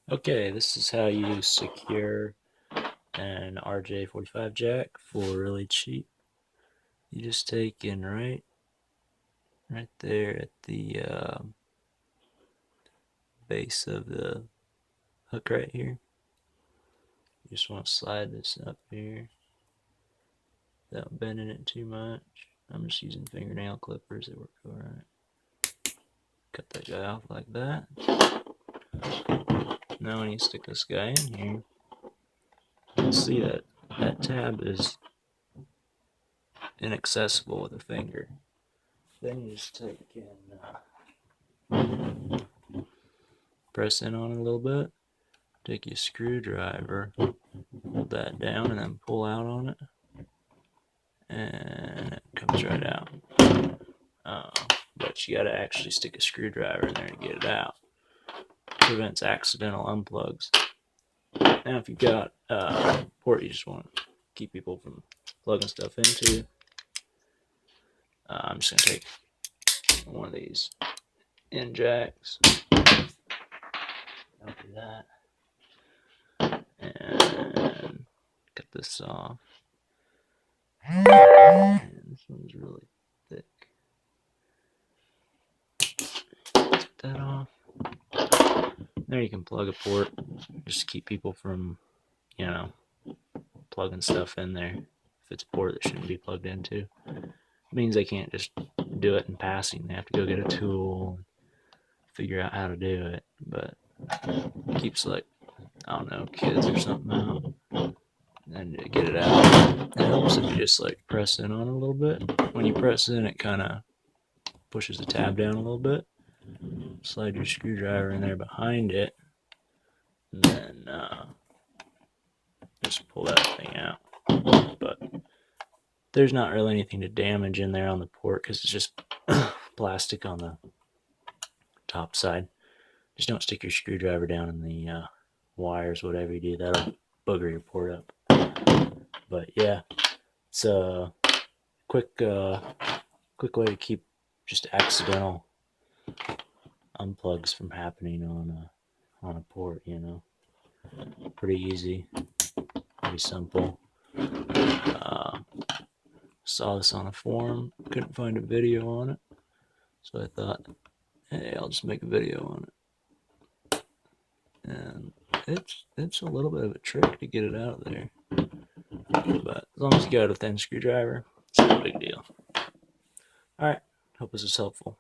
Okay, this is how you secure an RJ45 jack for really cheap. You just take in right there at the base of the hook right here. You just want to slide this up here without bending it too much. I'm just using fingernail clippers, they work alright. Cut that guy off like that. Now when you stick this guy in here, you can see that that tab is inaccessible with a finger. Then you just take and press in on it a little bit. Take your screwdriver, hold that down, and then pull out on it, and it comes right out. But you gotta actually stick a screwdriver in there to get it out. Prevents accidental unplugs. Now, if you've got a port you just want to keep people from plugging stuff into, I'm just gonna take one of these end jacks. I'll do that. And cut this off. And this one's really thick. Take that off. There you can plug a port, just to keep people from, plugging stuff in there. If it's a port that shouldn't be plugged into, it means they can't just do it in passing. They have to go get a tool and figure out how to do it. But it keeps, like, I don't know, kids or something out and to get it out. It helps if you just like press in on it a little bit. When you press in, it kind of pushes the tab down a little bit. Slide your screwdriver in there behind it, and then just pull that thing out. But there's not really anything to damage in there on the port because it's just plastic on the top side. Just don't stick your screwdriver down in the wires, whatever you do. That'll booger your port up. But yeah, it's a quick way to keep just accidental unplugs from happening on a port. Pretty easy, pretty simple. Saw this on a forum, couldn't find a video on it, so I thought, hey, I'll just make a video on it. And it's a little bit of a trick to get it out of there, but as long as you got a thin screwdriver, it's no big deal. Alright, hope this is helpful.